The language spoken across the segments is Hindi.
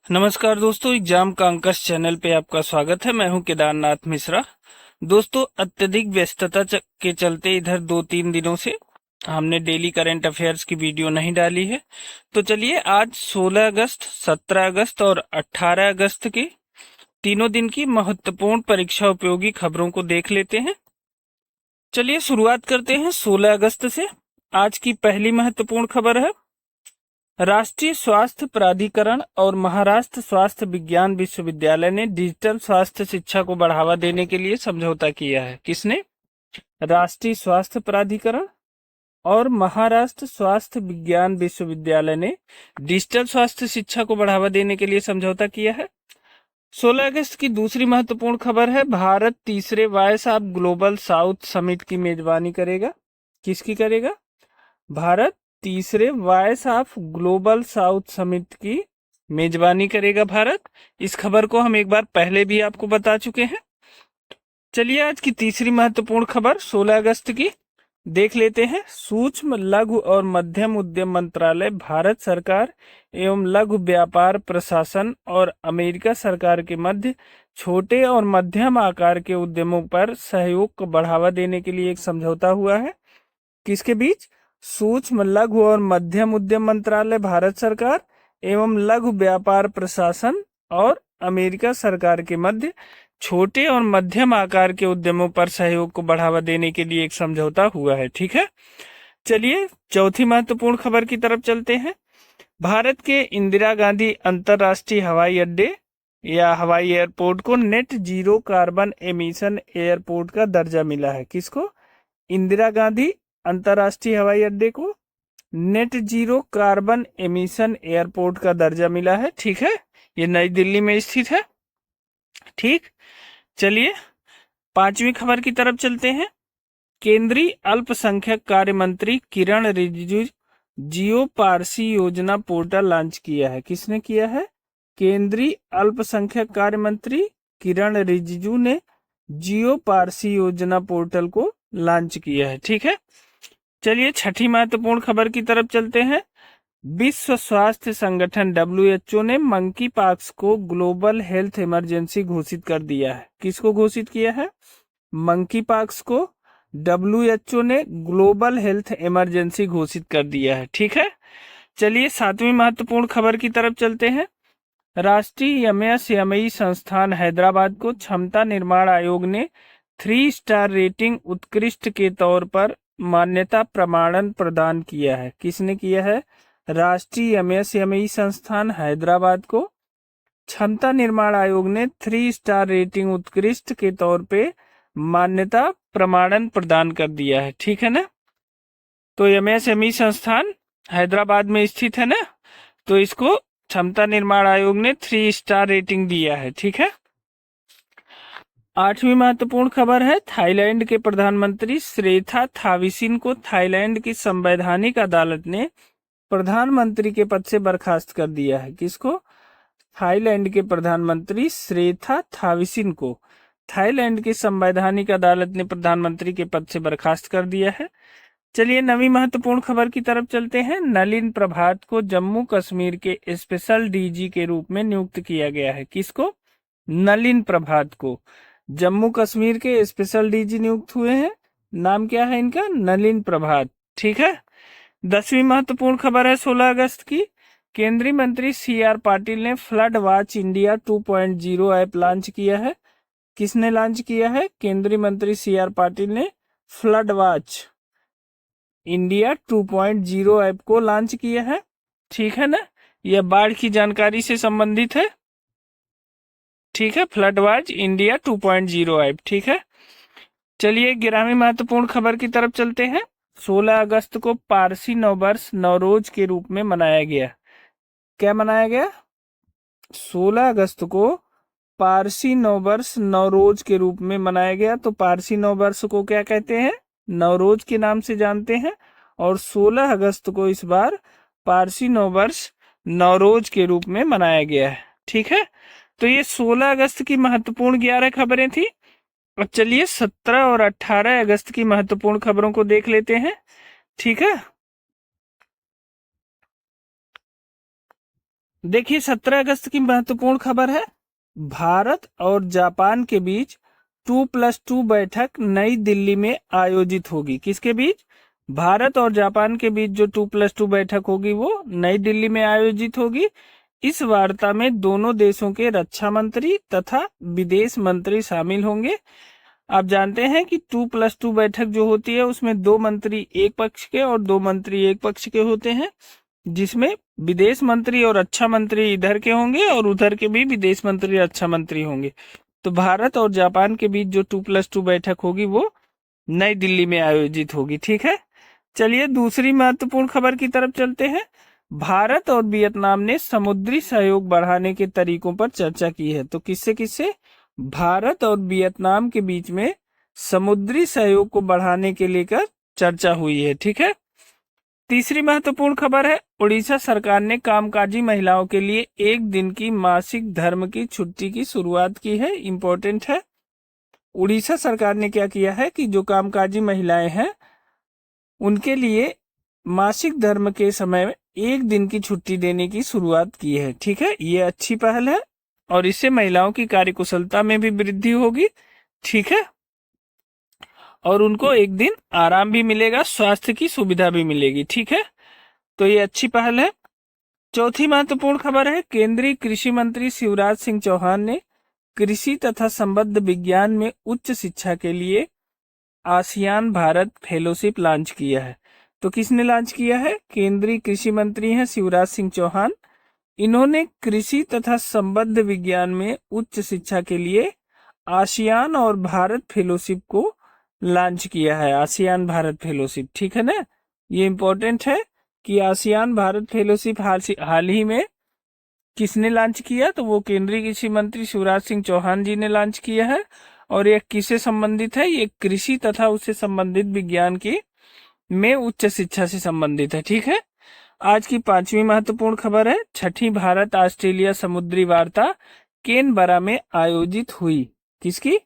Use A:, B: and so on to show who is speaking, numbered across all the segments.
A: नमस्कार दोस्तों, एग्जाम का अंकश चैनल पे आपका स्वागत है। मैं हूं केदारनाथ मिश्रा। दोस्तों, अत्यधिक व्यस्तता के चलते इधर 2-3 दिनों से हमने डेली करंट अफेयर्स की वीडियो नहीं डाली है। तो चलिए आज 16 अगस्त, 17 अगस्त और 18 अगस्त के तीनों दिन की महत्वपूर्ण परीक्षा उपयोगी खबरों को देख लेते हैं। चलिए शुरुआत करते हैं 16 अगस्त से। आज की पहली महत्वपूर्ण खबर है, राष्ट्रीय स्वास्थ्य प्राधिकरण और महाराष्ट्र स्वास्थ्य विज्ञान विश्वविद्यालय ने डिजिटल स्वास्थ्य शिक्षा को बढ़ावा देने के लिए समझौता किया है। किसने? राष्ट्रीय स्वास्थ्य प्राधिकरण और महाराष्ट्र स्वास्थ्य विज्ञान विश्वविद्यालय ने डिजिटल स्वास्थ्य शिक्षा को बढ़ावा देने के लिए समझौता किया है। 16 अगस्त की दूसरी महत्वपूर्ण खबर है, भारत तीसरे voice of global south summit की मेजबानी करेगा। किसकी करेगा? भारत तीसरे voice of global south summit की मेजबानी करेगा भारत। इस खबर को हम एक बार पहले भी आपको बता चुके हैं। चलिए आज की तीसरी महत्वपूर्ण खबर 16 अगस्त की देख लेते हैं। सूक्ष्म लघु और मध्यम उद्यम मंत्रालय भारत सरकार एवं लघु व्यापार प्रशासन और अमेरिका सरकार के मध्य छोटे और मध्यम आकार के उद्यमों पर सहयोग को बढ़ावा देने के लिए एक समझौता हुआ है। किसके बीच? सूक्ष्म लघु और मध्यम उद्यम मंत्रालय भारत सरकार एवं लघु व्यापार प्रशासन और अमेरिका सरकार के मध्य छोटे और मध्यम आकार के उद्यमों पर सहयोग को बढ़ावा देने के लिए एक समझौता हुआ है। ठीक है, चलिए चौथी महत्वपूर्ण खबर की तरफ चलते हैं। भारत के इंदिरा गांधी अंतरराष्ट्रीय हवाई अड्डे या हवाई एयरपोर्ट को net zero carbon emission airport का दर्जा मिला है। किसको? इंदिरा गांधी अंतरराष्ट्रीय हवाई अड्डे को net zero carbon emission airport का दर्जा मिला है। ठीक है, ये नई दिल्ली में स्थित है। ठीक, चलिए पांचवी खबर की तरफ चलते हैं। केंद्रीय अल्पसंख्यक कार्य मंत्री किरण रिजिजू जियो पारसी योजना पोर्टल लॉन्च किया है। किसने किया है? केंद्रीय अल्पसंख्यक कार्य मंत्री किरण रिजिजू ने जियो पारसी योजना पोर्टल को लॉन्च किया है। ठीक है, चलिए छठी महत्वपूर्ण खबर की तरफ चलते हैं। विश्व स्वास्थ्य संगठन WHO ने मंकी पॉक्स को ग्लोबल हेल्थ इमरजेंसी घोषित कर दिया है। किसको घोषित किया है? मंकी पॉक्स को WHO ने ग्लोबल हेल्थ इमरजेंसी घोषित कर दिया है। ठीक है, चलिए सातवीं महत्वपूर्ण खबर की तरफ चलते हैं। राष्ट्रीय एमएसएमई संस्थान हैदराबाद को क्षमता निर्माण आयोग ने 3 स्टार रेटिंग उत्कृष्ट के तौर पर मान्यता प्रमाणन प्रदान किया है। किसने किया है? राष्ट्रीय एमएसएमई संस्थान हैदराबाद को क्षमता निर्माण आयोग ने 3 स्टार रेटिंग उत्कृष्ट के तौर पे मान्यता प्रमाणन प्रदान कर दिया है। ठीक है ना, तो एमएसएमई संस्थान हैदराबाद में स्थित है ना, तो इसको क्षमता निर्माण आयोग ने 3 स्टार रेटिंग दिया है। ठीक है, आठवीं महत्वपूर्ण खबर है, थाईलैंड के प्रधानमंत्री श्रेथा थाविसिन को थाईलैंड की संवैधानिक अदालत ने प्रधानमंत्री के पद से बर्खास्त कर दिया है। किसको? थाईलैंड के प्रधानमंत्री श्रेथा थाविसिन को थाईलैंड की संवैधानिक अदालत ने प्रधानमंत्री के पद से बर्खास्त कर दिया है। चलिए नवीं महत्वपूर्ण खबर की तरफ चलते हैं। नलिन प्रभात को जम्मू कश्मीर के स्पेशल डीजी के रूप में नियुक्त किया गया है। किसको? नलिन प्रभात को जम्मू कश्मीर के स्पेशल डीजी नियुक्त हुए हैं। नाम क्या है इनका? नलिन प्रभात। ठीक है, 10वीं महत्वपूर्ण खबर है 16 अगस्त की। केंद्रीय मंत्री CR पाटिल ने flood watch India 2.0 app launch किया है। किसने लॉन्च किया है? केंद्रीय मंत्री CR पाटिल ने फ्लड वॉच इंडिया 2.0 ऐप को लॉन्च किया है। ठीक है ना, यह बाढ़ की जानकारी से संबंधित है। ठीक है, फ्लड वॉच इंडिया 2.0 ऐप। ठीक है, चलिए 11वीं महत्वपूर्ण खबर की तरफ चलते हैं। 16 अगस्त को पारसी नववर्ष नवरोज के रूप में मनाया गया। क्या मनाया गया? 16 अगस्त को पारसी नववर्ष नवरोज के रूप में मनाया गया। तो पारसी नववर्ष को क्या कहते हैं? नवरोज के नाम से जानते हैं। और 16 अगस्त को इस बार पारसी नववर्ष नवरोज के रूप में मनाया गया है। ठीक है, तो ये 16 अगस्त की महत्वपूर्ण 11 खबरें थी। अब चलिए 17 और 18 अगस्त की महत्वपूर्ण खबरों को देख लेते हैं। ठीक है, देखिए 17 अगस्त की महत्वपूर्ण खबर है, भारत और जापान के बीच 2+2 बैठक नई दिल्ली में आयोजित होगी। किसके बीच? भारत और जापान के बीच जो 2+2 बैठक होगी वो नई दिल्ली में आयोजित होगी। इस वार्ता में दोनों देशों के रक्षा मंत्री तथा विदेश मंत्री शामिल होंगे। आप जानते हैं कि 2+2 बैठक जो होती है उसमें 2 मंत्री एक पक्ष के और 2 मंत्री एक पक्ष के होते हैं, जिसमें विदेश मंत्री और रक्षा मंत्री इधर के होंगे और उधर के भी विदेश मंत्री रक्षा मंत्री होंगे। तो भारत और जापान के बीच जो 2+2 बैठक होगी वो नई दिल्ली में आयोजित होगी। ठीक है, चलिए दूसरी महत्वपूर्ण खबर की तरफ चलते हैं। भारत और वियतनाम ने समुद्री सहयोग बढ़ाने के तरीकों पर चर्चा की है। तो किससे किससे? भारत और वियतनाम के बीच में समुद्री सहयोग को बढ़ाने के लेकर चर्चा हुई है। ठीक है, तीसरी महत्वपूर्ण खबर है, उड़ीसा सरकार ने कामकाजी महिलाओं के लिए 1 दिन की मासिक धर्म की छुट्टी की शुरुआत की है। इंपॉर्टेंट है, उड़ीसा सरकार ने क्या किया है कि जो कामकाजी महिलाएं हैं उनके लिए मासिक धर्म के समय में 1 दिन की छुट्टी देने की शुरुआत की है। ठीक है, ये अच्छी पहल है और इससे महिलाओं की कार्यकुशलता में भी वृद्धि होगी। ठीक है, और उनको 1 दिन आराम भी मिलेगा, स्वास्थ्य की सुविधा भी मिलेगी। ठीक है, तो ये अच्छी पहल है। चौथी महत्वपूर्ण खबर है, केंद्रीय कृषि मंत्री शिवराज सिंह चौहान ने कृषि तथा संबद्ध विज्ञान में उच्च शिक्षा के लिए आसियान भारत फेलोशिप लॉन्च किया है। तो किसने लॉन्च किया है? केंद्रीय कृषि मंत्री हैं शिवराज सिंह चौहान। इन्होंने कृषि तथा संबद्ध विज्ञान में उच्च शिक्षा के लिए आसियान और भारत फेलोशिप को लॉन्च किया है। आसियान भारत फेलोशिप, ठीक है ना, ये इंपॉर्टेंट है कि आसियान भारत फेलोशिप हाल ही में किसने लॉन्च किया? तो वो केंद्रीय कृषि मंत्री शिवराज सिंह चौहान जी ने लॉन्च किया है। और ये किससे संबंधित है? ये कृषि तथा उससे संबंधित विज्ञान की में उच्च शिक्षा से संबंधित है। ठीक है, आज की 5वीं महत्वपूर्ण खबर है, 6ठी भारत ऑस्ट्रेलिया समुद्री वार्ता केनबरा में आयोजित हुई। किसकी?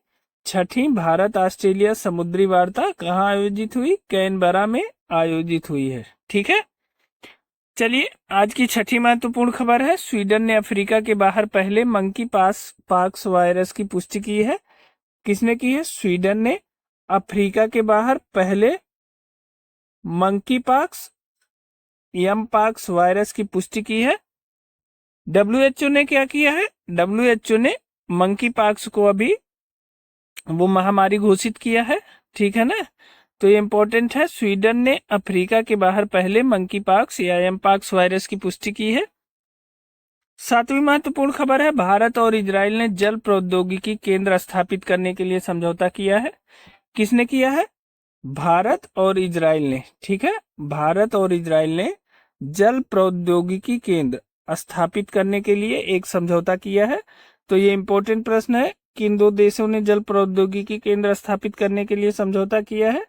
A: 6ठी भारत ऑस्ट्रेलिया समुद्री वार्ता कहाँ आयोजित हुई? कैनबरा में आयोजित हुई है। ठीक है, चलिए आज की 6ठी महत्वपूर्ण खबर है, स्वीडन ने अफ्रीका के बाहर पहले मंकी पॉक्स वायरस की पुष्टि की है। किसने की है? स्वीडन ने अफ्रीका के बाहर पहले मंकी पॉक्स एमपॉक्स वायरस की पुष्टि की है। डब्ल्यूएचओ ने क्या किया है? डब्ल्यूएचओ ने मंकी पॉक्स को अभी वो महामारी घोषित किया है। ठीक है ना, तो ये इंपॉर्टेंट है, स्वीडन ने अफ्रीका के बाहर पहले मंकी पॉक्स या एमपॉक्स वायरस की पुष्टि की है। 7वीं महत्वपूर्ण खबर है, भारत और इजराइल ने जल प्रौद्योगिकी केंद्र स्थापित करने के लिए समझौता किया है। किसने किया है? भारत और इजराइल ने। ठीक है, भारत और इजराइल ने जल प्रौद्योगिकी केंद्र स्थापित करने के लिए एक समझौता किया है। तो ये इंपॉर्टेंट प्रश्न है, किन दो देशों ने जल प्रौद्योगिकी केंद्र स्थापित करने के लिए समझौता किया है?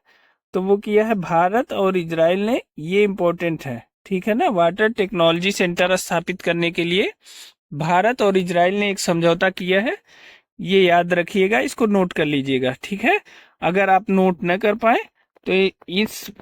A: तो वो किया है भारत और इजराइल ने, ये इंपॉर्टेंट है। ठीक है ना, वाटर टेक्नोलॉजी सेंटर स्थापित करने के लिए भारत और इजराइल ने एक समझौता किया है। ये याद रखिएगा, इसको नोट कर लीजिएगा। ठीक है, अगर आप नोट न कर पाए तो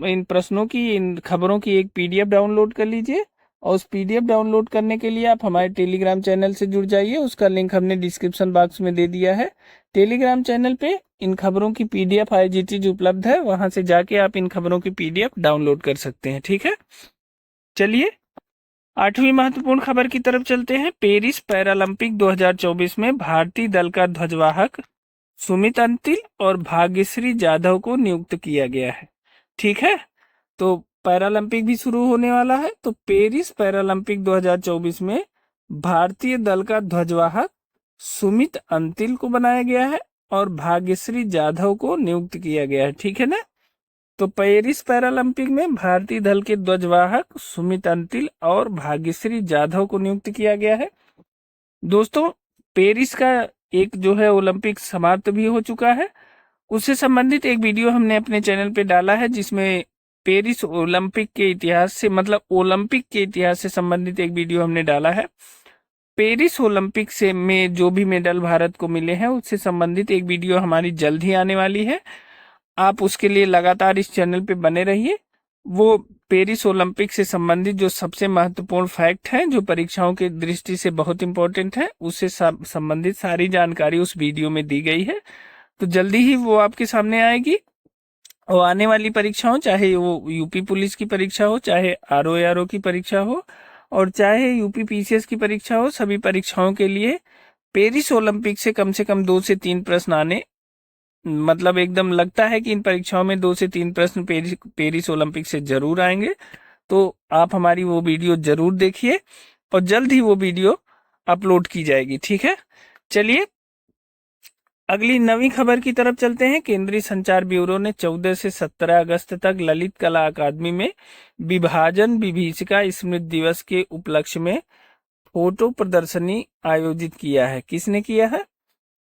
A: इन प्रश्नों की, इन खबरों की एक पीडीएफ डाउनलोड कर लीजिए और उस पीडीएफ डाउनलोड करने के लिए आप हमारे टेलीग्राम चैनल से जुड़ जाइए। उसका लिंक हमने डिस्क्रिप्शन बॉक्स में दे दिया है। टेलीग्राम चैनल पे इन खबरों की पीडीएफ IGTV उपलब्ध है, वहां से जाके आप इन खबरों की पीडीएफ डाउनलोड कर सकते हैं। ठीक है, चलिए 8वीं महत्वपूर्ण खबर की तरफ चलते हैं। पेरिस पैरालंपिक 2024 में भारतीय दल का ध्वजवाहक सुमित अंतिल और भाग्यश्री जाधव को नियुक्त किया गया है। ठीक है, तो पैरालंपिक भी शुरू होने वाला है, तो पेरिस पैरालंपिक 2024 में भारतीय दल का ध्वजवाहक सुमित अंतिल को बनाया गया है और भाग्यश्री जाधव को नियुक्त किया गया है। ठीक है ना, तो पेरिस पैरालंपिक में भारतीय दल के ध्वजवाहक सुमित अंतिल और भाग्यश्री जाधव को नियुक्त किया गया है। दोस्तों, पेरिस का एक जो है ओलंपिक समाप्त भी हो चुका है, उससे संबंधित एक वीडियो हमने अपने चैनल पे डाला है, जिसमें पेरिस ओलंपिक के इतिहास से, मतलब ओलंपिक के इतिहास से संबंधित एक वीडियो हमने डाला है। पेरिस ओलंपिक से में जो भी मेडल भारत को मिले हैं उससे संबंधित एक वीडियो हमारी जल्द ही आने वाली है। आप उसके लिए लगातार इस चैनल पे बने रहिए वो पेरिस ओलंपिक से संबंधित जो सबसे महत्वपूर्ण फैक्ट हैं, जो परीक्षाओं की दृष्टि से बहुत इंपॉर्टेंट है, उससे संबंधित सारी जानकारी उस वीडियो में दी गई है। तो जल्दी ही वो आपके सामने आएगी। और आने वाली परीक्षाओं, चाहे वो यूपी पुलिस की परीक्षा हो, चाहे आरओ की परीक्षा हो, और चाहे यूपी पीसीएस की परीक्षा हो, सभी परीक्षाओं के लिए पेरिस ओलंपिक से कम 2 से 3 प्रश्न आने, मतलब एकदम लगता है कि इन परीक्षाओं में 2 से 3 प्रश्न पेरिस ओलंपिक से जरूर आएंगे। तो आप हमारी वो वीडियो जरूर देखिए और जल्द ही वो वीडियो अपलोड की जाएगी। ठीक है, चलिए अगली नवी खबर की तरफ चलते हैं। केंद्रीय संचार ब्यूरो ने 14 से 17 अगस्त तक ललित कला अकादमी में विभाजन विभीषिका स्मृति दिवस के उपलक्ष्य में फोटो प्रदर्शनी आयोजित किया है। किसने किया है?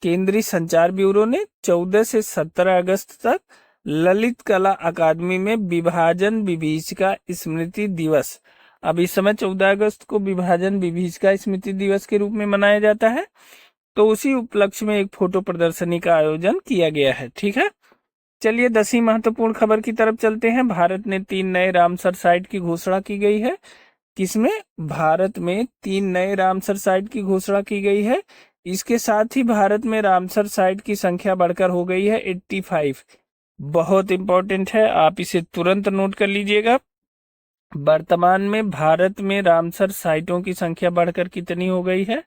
A: केंद्रीय संचार ब्यूरो ने 14 से 17 अगस्त तक ललित कला अकादमी में विभाजन विभीषिका स्मृति दिवस, अब इस समय 14 अगस्त को विभाजन विभीषिका स्मृति दिवस के रूप में मनाया जाता है, तो उसी उपलक्ष्य में एक फोटो प्रदर्शनी का आयोजन किया गया है। ठीक है, चलिए 10वीं महत्वपूर्ण खबर की तरफ चलते हैं। भारत ने 3 नए रामसर साइट की घोषणा की गई है। किसमें? भारत में 3 नए रामसर साइट की घोषणा की गई है। इसके साथ ही भारत में रामसर साइट की संख्या बढ़कर हो गई है 85। बहुत इंपॉर्टेंट है, आप इसे तुरंत नोट कर लीजिएगा। वर्तमान में भारत में रामसर साइटों की संख्या बढ़कर कितनी हो गई है?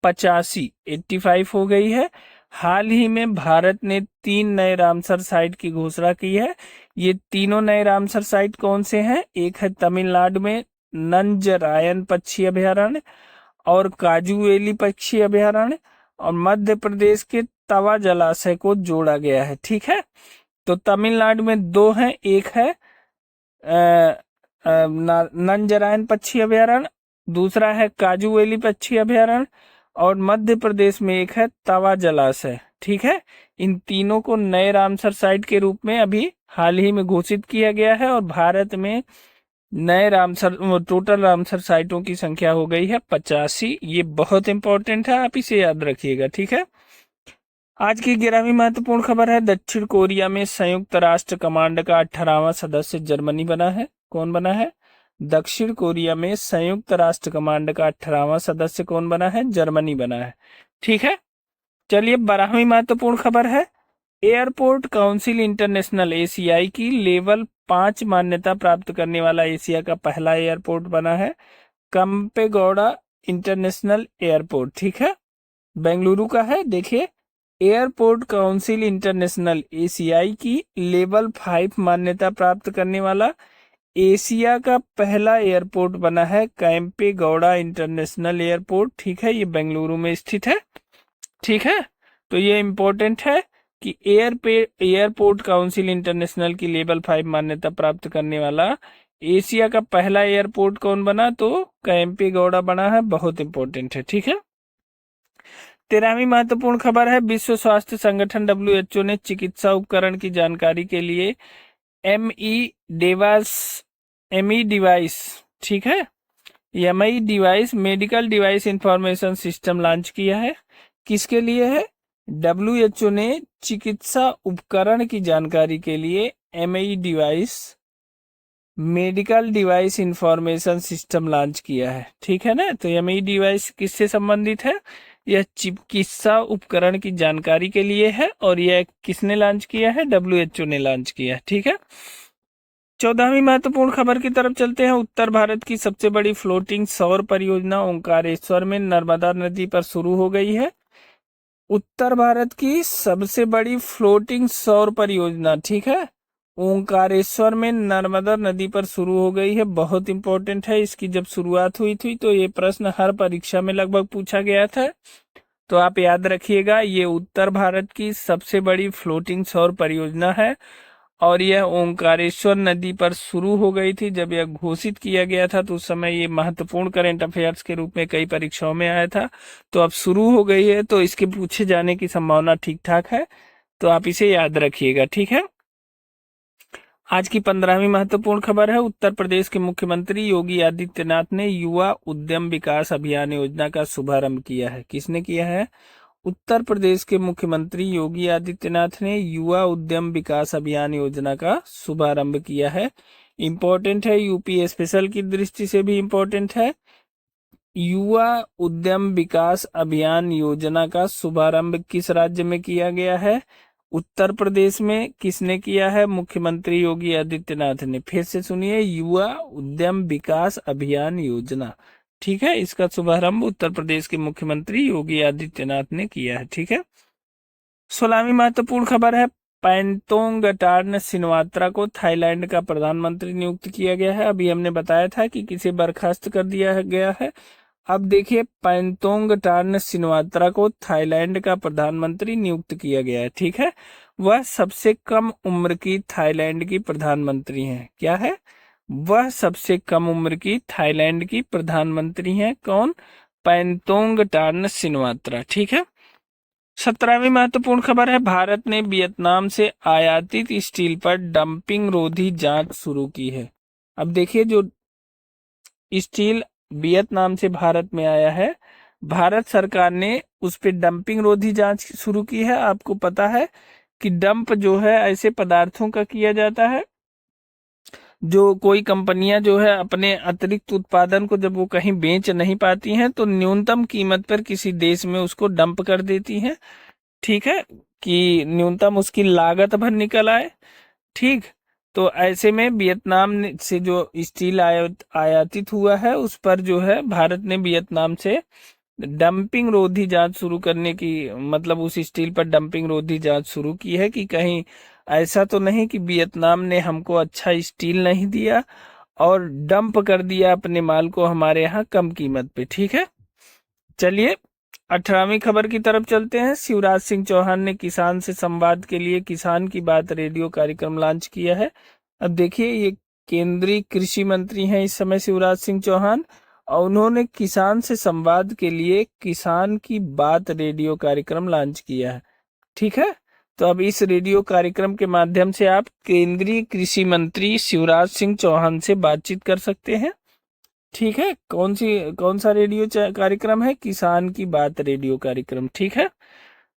A: 85, 85 हो गई है। हाल ही में भारत ने 3 नए रामसर साइट की घोषणा की है। ये तीनों नए रामसर साइट कौन से हैं? एक है तमिलनाडु में नंजरायन पक्षी अभयारण्य और काजूवेली पक्षी अभयारण्य, और मध्य प्रदेश के तवा जलाशय को जोड़ा गया है। ठीक है, तो तमिलनाडु में 2 हैं, एक है नंजरायन पक्षी अभयारण्य, दूसरा है काजूवेली पक्षी अभयारण्य, और मध्य प्रदेश में एक है तवा जलाशय। ठीक है, इन तीनों को नए रामसर साइट के रूप में अभी हाल ही में घोषित किया गया है, और भारत में नए रामसर टोटल रामसर साइटों की संख्या हो गई है 85। ये बहुत इंपॉर्टेंट है, आप इसे याद रखिएगा। ठीक है, आज की 11वीं महत्वपूर्ण खबर है। दक्षिण कोरिया में संयुक्त राष्ट्र कमांड का 18वां सदस्य जर्मनी बना है। कौन बना है? दक्षिण कोरिया में संयुक्त राष्ट्र कमांड का 18वां सदस्य कौन बना है? जर्मनी बना है। ठीक है, चलिए 12वीं महत्वपूर्ण खबर है। एयरपोर्ट काउंसिल इंटरनेशनल एशियाई की लेवल 5 मान्यता प्राप्त करने वाला एशिया का पहला एयरपोर्ट बना है कंपेगौड़ा इंटरनेशनल एयरपोर्ट। ठीक है, बेंगलुरु का है। देखिए, एयरपोर्ट काउंसिल इंटरनेशनल एशियाई की लेवल 5 मान्यता प्राप्त करने वाला एशिया का पहला एयरपोर्ट बना है कैंपेगौड़ा इंटरनेशनल एयरपोर्ट। ठीक है, ये बेंगलुरु में स्थित है। ठीक है, तो ये इंपॉर्टेंट है कि एयरपोर्ट काउंसिल इंटरनेशनल की लेवल 5 मान्यता प्राप्त करने वाला एशिया का पहला एयरपोर्ट कौन बना? तो कैंपेगौड़ा बना है। बहुत इंपॉर्टेंट है। ठीक है, 13वीं महत्वपूर्ण खबर है। विश्व स्वास्थ्य संगठन WHO ने चिकित्सा उपकरण की जानकारी के लिए एमई डिवाइस, ठीक है, ME device medical device information system launch किया है। किसके लिए है? WHO ने चिकित्सा उपकरण की जानकारी के लिए ME device medical device information system launch किया है। ठीक है ना, तो एमई डिवाइस किससे संबंधित है? यह चिकित्सा उपकरण की जानकारी के लिए है, और यह किसने लॉन्च किया है? WHO ने लॉन्च किया है। ठीक है, 14वीं महत्वपूर्ण खबर की तरफ चलते हैं। उत्तर भारत की सबसे बड़ी फ्लोटिंग सौर परियोजना ओंकारेश्वर में नर्मदा नदी पर शुरू हो गई है। उत्तर भारत की सबसे बड़ी फ्लोटिंग सौर परियोजना, ठीक है, ओंकारेश्वर में नर्मदा नदी पर शुरू हो गई है। बहुत इंपॉर्टेंट है। इसकी जब शुरुआत हुई थी तो ये प्रश्न हर परीक्षा में लगभग पूछा गया था, तो आप याद रखिएगा, ये उत्तर भारत की सबसे बड़ी फ्लोटिंग सौर परियोजना है, और यह ओंकारेश्वर नदी पर शुरू हो गई थी। जब यह घोषित किया गया था तो उस समय ये महत्वपूर्ण करंट अफेयर्स के रूप में कई परीक्षाओं में आया था। तो अब शुरू हो गई है, तो इसके पूछे जाने की संभावना ठीक ठाक है, तो आप इसे याद रखिएगा। ठीक है, आज की 15वीं महत्वपूर्ण खबर है। उत्तर प्रदेश के मुख्यमंत्री योगी आदित्यनाथ ने युवा उद्यम विकास अभियान योजना का शुभारंभ किया है। किसने किया है? उत्तर प्रदेश के मुख्यमंत्री योगी आदित्यनाथ ने युवा उद्यम विकास अभियान योजना का शुभारंभ किया है। इम्पोर्टेंट है, यूपी स्पेशल की दृष्टि से भी इम्पोर्टेंट है। युवा उद्यम विकास अभियान योजना का शुभारंभ किस राज्य में किया गया है? उत्तर प्रदेश में। किसने किया है? मुख्यमंत्री योगी आदित्यनाथ ने। फिर से सुनिए, युवा उद्यम विकास अभियान योजना, ठीक है, इसका शुभारंभ उत्तर प्रदेश के मुख्यमंत्री योगी आदित्यनाथ ने किया है, ठीक है। 16वीं महत्वपूर्ण खबर है, पैंतोंगटार्न सिनवात्रा को थाईलैंड का प्रधानमंत्री नियुक्त किया गया है। अभी हमने बताया था कि किसे बर्खास्त कर दिया गया है। अब देखिए, पैंतोंगटार्न सिनवात्रा को थाईलैंड का प्रधानमंत्री नियुक्त किया गया है, ठीक है। वह सबसे कम उम्र की थाईलैंड की प्रधानमंत्री हैं। क्या है? वह सबसे कम उम्र की थाईलैंड की प्रधानमंत्री हैं। कौन? पैंतोंगटार्न सिनवात्रा, ठीक है। 17वीं महत्वपूर्ण खबर है, भारत ने वियतनाम से आयातित स्टील पर डंपिंग रोधी जांच शुरू की है। अब देखिए, जो स्टील वियतनाम से भारत में आया है, भारत सरकार ने उस पर डंपिंग रोधी जांच शुरू की है। आपको पता है कि डंप जो है ऐसे पदार्थों का किया जाता है जो कोई कंपनियां जो है अपने अतिरिक्त उत्पादन को जब वो कहीं बेच नहीं पाती हैं तो न्यूनतम कीमत पर किसी देश में उसको डंप कर देती हैं, ठीक है, कि न्यूनतम उसकी लागत भर निकल आए, ठीक। तो ऐसे में से जो स्टील आयातित हुआ है उस पर जो है भारत ने वियतनाम से डंपिंग रोधी जांच शुरू करने की, मतलब उस स्टील पर डंपिंग रोधी जांच शुरू की है कि कहीं ऐसा तो नहीं कि वियतनाम ने हमको अच्छा स्टील नहीं दिया और डंप कर दिया अपने माल को हमारे यहाँ कम कीमत पे, ठीक है। चलिए 18वीं खबर की तरफ चलते हैं। शिवराज सिंह चौहान ने किसान से संवाद के लिए किसान की बात रेडियो कार्यक्रम लॉन्च किया है। अब देखिए, ये केंद्रीय कृषि मंत्री हैं इस समय शिवराज सिंह चौहान, और उन्होंने किसान से संवाद के लिए किसान की बात रेडियो कार्यक्रम लॉन्च किया है, ठीक है। तो अब इस रेडियो कार्यक्रम के माध्यम से आप केंद्रीय कृषि मंत्री शिवराज सिंह चौहान से बातचीत कर सकते हैं, ठीक है। कौन सा रेडियो कार्यक्रम है? किसान की बात रेडियो कार्यक्रम, ठीक है।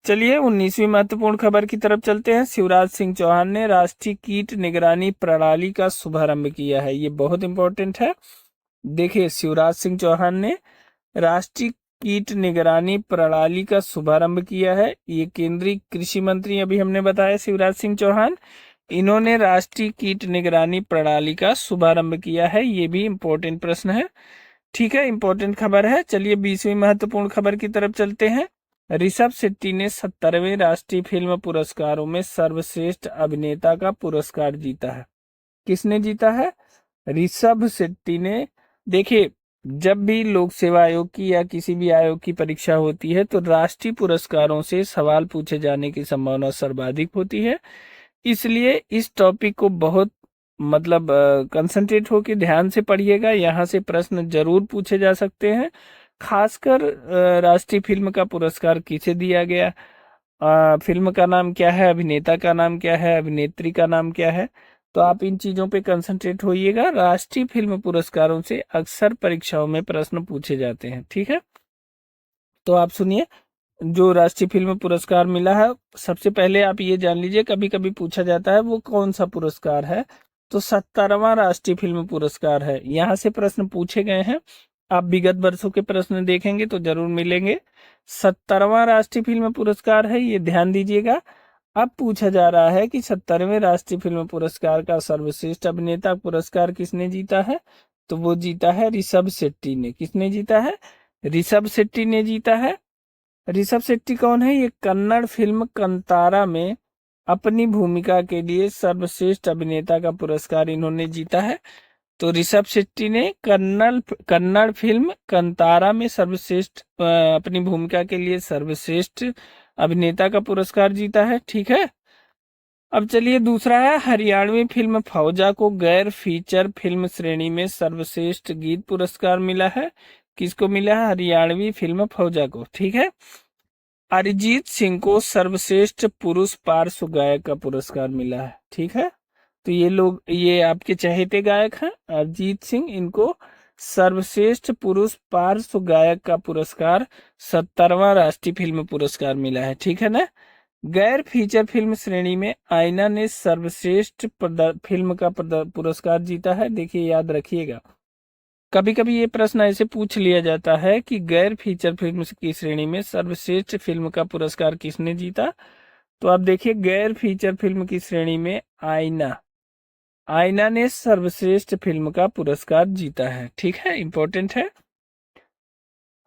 A: चलिए 19वीं महत्वपूर्ण खबर की तरफ चलते हैं। शिवराज सिंह चौहान ने राष्ट्रीय कीट निगरानी प्रणाली का शुभारंभ किया है। ये बहुत इंपॉर्टेंट है। देखिए, शिवराज सिंह चौहान ने राष्ट्रीय कीट निगरानी प्रणाली का शुभारंभ किया है। ये केंद्रीय कृषि मंत्री अभी हमने बताया शिवराज सिंह चौहान, इन्होंने राष्ट्रीय कीट निगरानी प्रणाली का शुभारंभ किया है। ये भी इम्पोर्टेंट प्रश्न है, ठीक है, इम्पोर्टेंट खबर है। चलिए 20वीं महत्वपूर्ण खबर की तरफ चलते हैं। ऋषभ शेट्टी ने 70वें राष्ट्रीय फिल्म पुरस्कारों में सर्वश्रेष्ठ अभिनेता का पुरस्कार जीता है। किसने जीता है? ऋषभ शेट्टी ने। देखिए, जब भी लोक सेवा आयोग की या किसी भी आयोग की परीक्षा होती है तो राष्ट्रीय पुरस्कारों से सवाल पूछे जाने की संभावना सर्वाधिक होती है, इसलिए इस टॉपिक को बहुत मतलब कंसंट्रेट होकर ध्यान से पढ़िएगा। यहाँ से प्रश्न जरूर पूछे जा सकते हैं। खासकर राष्ट्रीय फिल्म का पुरस्कार किसे दिया गया, फिल्म का नाम क्या है, अभिनेता का नाम क्या है, अभिनेत्री का नाम क्या है, तो आप इन चीजों पे कंसंट्रेट होइएगा। राष्ट्रीय फिल्म पुरस्कारों से अक्सर परीक्षाओं में प्रश्न पूछे जाते हैं, ठीक है। तो आप सुनिए, जो राष्ट्रीय फिल्म पुरस्कार मिला है, सबसे पहले आप ये जान लीजिए, कभी कभी पूछा जाता है वो कौन सा पुरस्कार है, तो 70वां राष्ट्रीय फिल्म पुरस्कार है। यहाँ से प्रश्न पूछे गए हैं, आप विगत वर्षों के प्रश्न देखेंगे तो जरूर मिलेंगे। 70वां राष्ट्रीय फिल्म पुरस्कार है, ये ध्यान दीजिएगा। अब पूछा जा रहा है कि 70वें राष्ट्रीय फिल्म पुरस्कार का सर्वश्रेष्ठ अभिनेता पुरस्कार किसने जीता है, तो वो जीता है ऋषभ शेट्टी ने। किसने जीता है? ऋषभ शेट्टी ने जीता है। ऋषभ शेट्टी कौन है? ये कन्नड़ फिल्म कंतारा में अपनी भूमिका के लिए सर्वश्रेष्ठ अभिनेता का पुरस्कार इन्होंने जीता है। तो ऋषभ शेट्टी ने कन्नड़ फिल्म कंतारा में सर्वश्रेष्ठ अपनी भूमिका के लिए सर्वश्रेष्ठ अभिनेता का पुरस्कार जीता है, ठीक है। अब चलिए दूसरा है, हरियाणवी फिल्म फौजा को गैर फीचर फिल्म श्रेणी में सर्वश्रेष्ठ गीत पुरस्कार मिला है। किसको मिला है? हरियाणवी फिल्म फौजा को, ठीक है। अरिजीत सिंह को सर्वश्रेष्ठ पुरुष पार्श्व गायक का पुरस्कार मिला है, ठीक है। तो ये आपके चहेते गायक हैं अरिजीत सिंह, इनको सर्वश्रेष्ठ पुरुष पार्श्व गायक का पुरस्कार 70वां राष्ट्रीय फिल्म पुरस्कार मिला है, ठीक है ना। गैर फीचर फिल्म श्रेणी में आईना ने सर्वश्रेष्ठ फिल्म का पुरस्कार जीता है। देखिए याद रखिएगा, कभी कभी ये प्रश्न ऐसे पूछ लिया जाता है कि गैर फीचर फिल्म की श्रेणी में सर्वश्रेष्ठ फिल्म का पुरस्कार किसने जीता। तो आप देखिए गैर फीचर फिल्म की श्रेणी में आईना आईना ने सर्वश्रेष्ठ फिल्म का पुरस्कार जीता है। ठीक है, इंपॉर्टेंट है।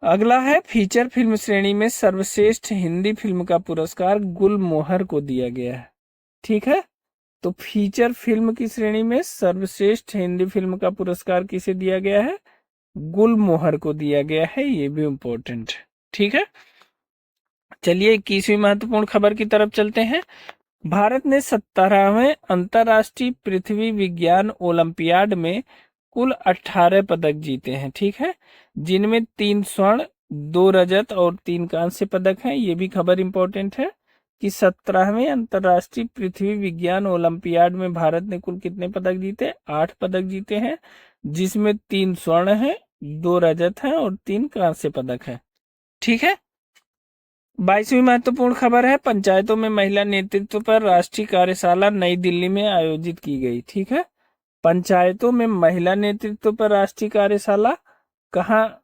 A: अगला है फीचर फिल्म श्रेणी में सर्वश्रेष्ठ हिंदी फिल्म का पुरस्कार गुलमोहर को दिया गया है। ठीक है, तो फीचर फिल्म की श्रेणी में सर्वश्रेष्ठ हिंदी फिल्म का पुरस्कार किसे दिया गया है? गुलमोहर को दिया गया है, ये भी इंपॉर्टेंट है। ठीक है, चलिए 21वीं महत्वपूर्ण खबर की तरफ चलते हैं। भारत ने 17वें अंतर्राष्ट्रीय पृथ्वी विज्ञान ओलंपियाड में कुल 18 पदक जीते हैं। ठीक है, जिनमें 3 स्वर्ण, 2 रजत और 3 कांस्य पदक हैं। ये भी खबर इंपॉर्टेंट है कि 17वें अंतर्राष्ट्रीय पृथ्वी विज्ञान ओलंपियाड में भारत ने कुल कितने पदक जीते? 8 पदक जीते हैं, जिसमें 3 स्वर्ण है, 2 रजत है और 3 कांस्य पदक है। ठीक है, 22वीं महत्वपूर्ण खबर है, पंचायतों में महिला नेतृत्व पर राष्ट्रीय कार्यशाला नई दिल्ली में आयोजित की गई। ठीक है, पंचायतों में महिला नेतृत्व पर राष्ट्रीय कार्यशाला कहाँ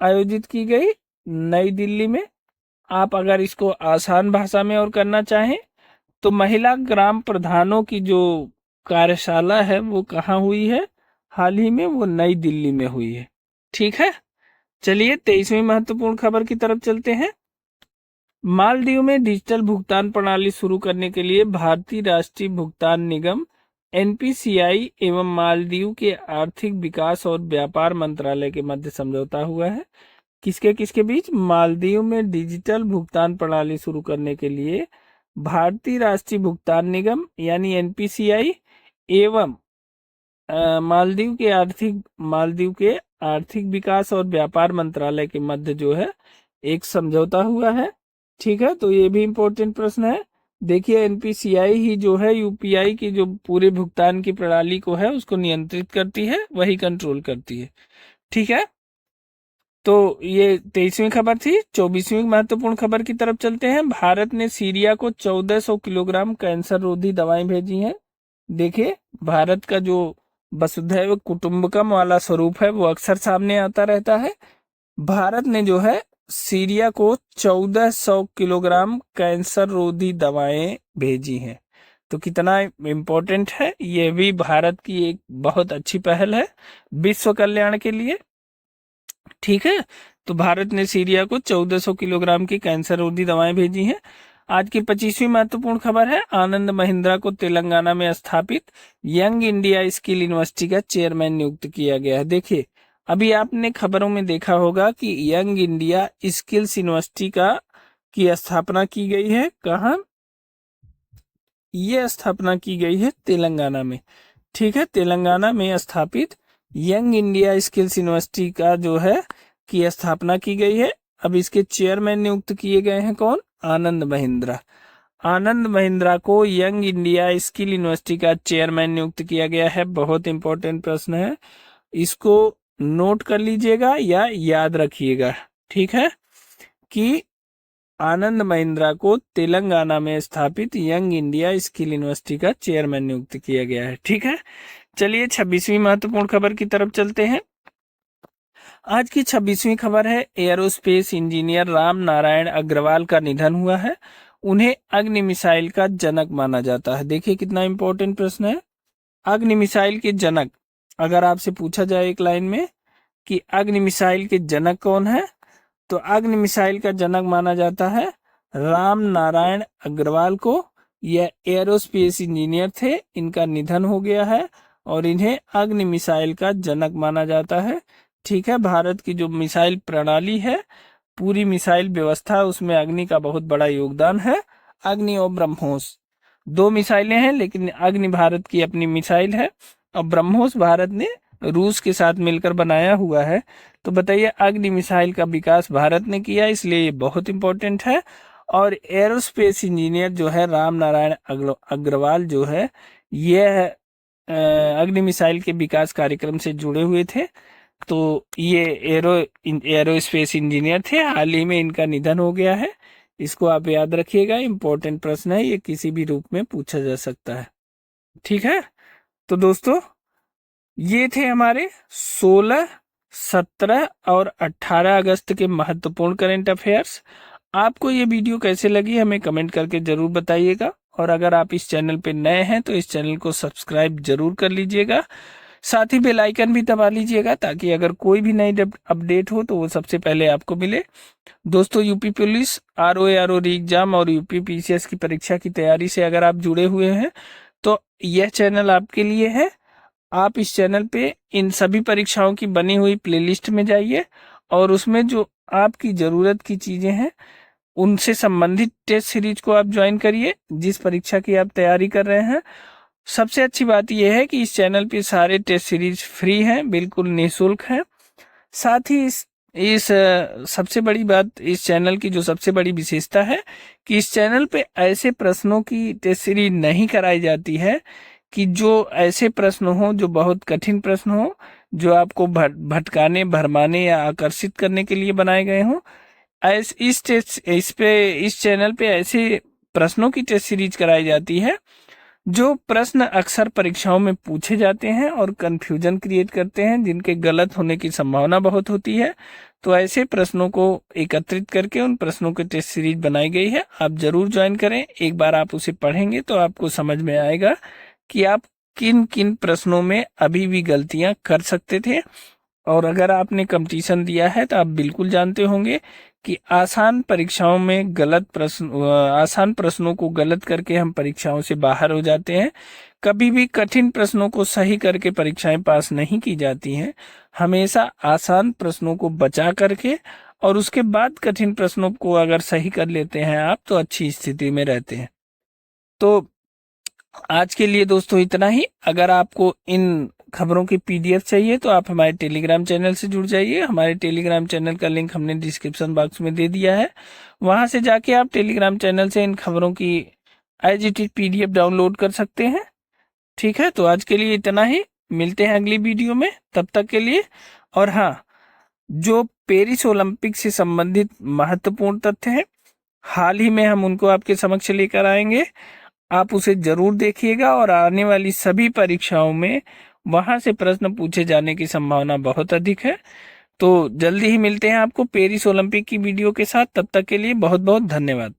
A: आयोजित की गई? नई दिल्ली में। आप अगर इसको आसान भाषा में और करना चाहें तो महिला ग्राम प्रधानों की जो कार्यशाला है वो कहाँ हुई है? हाल ही में वो नई दिल्ली में हुई है। ठीक है, चलिए 23वीं महत्वपूर्ण खबर की तरफ चलते हैं। मालदीव में डिजिटल भुगतान प्रणाली शुरू करने के लिए भारतीय राष्ट्रीय भुगतान निगम एनपीसीआई एवं मालदीव के आर्थिक विकास और व्यापार मंत्रालय के मध्य समझौता हुआ है। किसके किसके बीच? मालदीव में डिजिटल भुगतान प्रणाली शुरू करने के लिए भारतीय राष्ट्रीय भुगतान निगम यानी एनपीसीआई एवं मालदीव के आर्थिक विकास और व्यापार मंत्रालय के मध्य जो है एक समझौता हुआ है। ठीक है, तो ये भी इंपॉर्टेंट प्रश्न है। देखिए एनपीसीआई ही जो है यूपीआई की जो पूरे भुगतान की प्रणाली को है उसको नियंत्रित करती है, वही कंट्रोल करती है। ठीक है, तो ये 23वीं खबर थी। 24वीं महत्वपूर्ण खबर की तरफ चलते हैं। भारत ने सीरिया को 1400 किलोग्राम कैंसर रोधी दवाएं भेजी हैं। देखिए भारत का जो वसुधैव कुटुंबकम वाला स्वरूप है वो अक्सर सामने आता रहता है। भारत ने जो है सीरिया को 1400 किलोग्राम कैंसर रोधी दवाएं भेजी हैं। तो कितना इम्पोर्टेंट है, ये भी भारत की एक बहुत अच्छी पहल है विश्व कल्याण के लिए। ठीक है, तो भारत ने सीरिया को 1400 किलोग्राम की कैंसर रोधी दवाएं भेजी हैं। आज की 25वीं महत्वपूर्ण खबर है, आनंद महिंद्रा को तेलंगाना में स्थापित यंग इंडिया स्किल यूनिवर्सिटी का चेयरमैन नियुक्त किया गया है। देखिए अभी आपने खबरों में देखा होगा कि यंग इंडिया स्किल्स यूनिवर्सिटी की स्थापना की गई है। कहाँ? ये स्थापना की गई है तेलंगाना में। ठीक है, तेलंगाना में स्थापित यंग इंडिया स्किल्स यूनिवर्सिटी का जो है की स्थापना की गई है। अब इसके चेयरमैन नियुक्त किए गए हैं कौन? आनंद महिंद्रा। आनंद महिंद्रा को यंग इंडिया स्किल यूनिवर्सिटी का चेयरमैन नियुक्त किया गया है। बहुत इंपॉर्टेंट प्रश्न है, इसको नोट कर लीजिएगा या याद रखिएगा। ठीक है, कि आनंद महिंद्रा को तेलंगाना में स्थापित यंग इंडिया स्किल यूनिवर्सिटी का चेयरमैन नियुक्त किया गया है। ठीक है, चलिए 26वीं महत्वपूर्ण खबर की तरफ चलते हैं। आज की 26वीं खबर है, एयरोस्पेस इंजीनियर राम नारायण अग्रवाल का निधन हुआ है। उन्हें अग्नि मिसाइल का जनक माना जाता है। देखिए कितना इंपॉर्टेंट प्रश्न है, अग्नि मिसाइल के जनक। अगर आपसे पूछा जाए एक लाइन में कि अग्नि मिसाइल के जनक कौन है, तो अग्नि मिसाइल का जनक माना जाता है राम नारायण अग्रवाल को। यह एयरोस्पेस इंजीनियर थे, इनका निधन हो गया है और इन्हें अग्नि मिसाइल का जनक माना जाता है। ठीक है, भारत की जो मिसाइल प्रणाली है, पूरी मिसाइल व्यवस्था, उसमें अग्नि का बहुत बड़ा योगदान है। अग्नि और ब्रह्मोस 2 मिसाइलें हैं, लेकिन अग्नि भारत की अपनी मिसाइल है और ब्रह्मोस भारत ने रूस के साथ मिलकर बनाया हुआ है। तो बताइए अग्नि मिसाइल का विकास भारत ने किया, इसलिए ये बहुत इंपॉर्टेंट है। और एरोस्पेस इंजीनियर जो है राम नारायण अग्रवाल जो है, यह अग्नि मिसाइल के विकास कार्यक्रम से जुड़े हुए थे। तो ये एरोस्पेस इंजीनियर थे, हाल ही में इनका निधन हो गया है। इसको आप याद रखिएगा, इंपॉर्टेंट प्रश्न है, ये किसी भी रूप में पूछा जा सकता है। ठीक है, तो दोस्तों ये थे हमारे 16, 17 और 18 अगस्त के महत्वपूर्ण करंट अफेयर्स। आपको ये वीडियो कैसे लगी हमें कमेंट करके जरूर बताइएगा, और अगर आप इस चैनल पे नए हैं तो इस चैनल को सब्सक्राइब जरूर कर लीजिएगा, साथ ही बेल आइकन भी दबा लीजिएगा, ताकि अगर कोई भी नई अपडेट हो तो वो सबसे पहले आपको मिले। दोस्तों यूपी पुलिस, आरओ री एग्जाम और यूपी पीसीएस की परीक्षा की तैयारी से अगर आप जुड़े हुए हैं तो यह चैनल आपके लिए है। आप इस चैनल पे इन सभी परीक्षाओं की बनी हुई प्लेलिस्ट में जाइए और उसमें जो आपकी जरूरत की चीजें हैं उनसे संबंधित टेस्ट सीरीज को आप ज्वाइन करिए, जिस परीक्षा की आप तैयारी कर रहे हैं। सबसे अच्छी बात यह है कि इस चैनल पे सारे टेस्ट सीरीज फ्री हैं, बिल्कुल निःशुल्क हैं। साथ ही सबसे बड़ी बात, इस चैनल की जो सबसे बड़ी विशेषता है कि इस चैनल पे ऐसे प्रश्नों की टेस्ट सीरीज नहीं कराई जाती है कि जो ऐसे प्रश्न हो जो बहुत कठिन प्रश्न हो, जो आपको भटकाने, भरमाने या आकर्षित करने के लिए बनाए गए हों। इस चैनल पे ऐसे प्रश्नों की टेस्ट सीरीज कराई जाती है जो प्रश्न अक्सर परीक्षाओं में पूछे जाते हैं और कंफ्यूजन क्रिएट करते हैं, जिनके गलत होने की संभावना बहुत होती है। तो ऐसे प्रश्नों को एकत्रित करके उन प्रश्नों की टेस्ट सीरीज बनाई गई है, आप जरूर ज्वाइन करें। एक बार आप उसे पढ़ेंगे तो आपको समझ में आएगा कि आप किन किन प्रश्नों में अभी भी गलतियां कर सकते थे। और अगर आपने कंपटीशन दिया है तो आप बिल्कुल जानते होंगे कि आसान प्रश्नों को गलत करके हम परीक्षाओं से बाहर हो जाते हैं। कभी भी कठिन प्रश्नों को सही करके परीक्षाएं पास नहीं की जाती हैं। हमेशा आसान प्रश्नों को बचा करके और उसके बाद कठिन प्रश्नों को अगर सही कर लेते हैं आप तो अच्छी स्थिति में रहते हैं। तो आज के लिए दोस्तों इतना ही। अगर आपको इन खबरों की पीडीएफ चाहिए तो आप हमारे टेलीग्राम चैनल से जुड़ जाइए। हमारे टेलीग्राम चैनल का लिंक हमने डिस्क्रिप्शन बॉक्स में दे दिया है, वहां से जाके आप टेलीग्राम चैनल से इन खबरों की as it is PDF download कर सकते हैं। ठीक है, तो आज के लिए इतना ही, मिलते हैं अगली वीडियो में, तब तक के लिए। और हाँ, जो पेरिस ओलंपिक से संबंधित महत्वपूर्ण तथ्य हैं, हाल ही में हम उनको आपके समक्ष लेकर आएंगे। आप उसे जरूर देखिएगा और आने वाली सभी परीक्षाओं में वहां से प्रश्न पूछे जाने की संभावना बहुत अधिक है। तो जल्दी ही मिलते हैं आपको पेरिस ओलंपिक की वीडियो के साथ, तब तक के लिए बहुत बहुत धन्यवाद।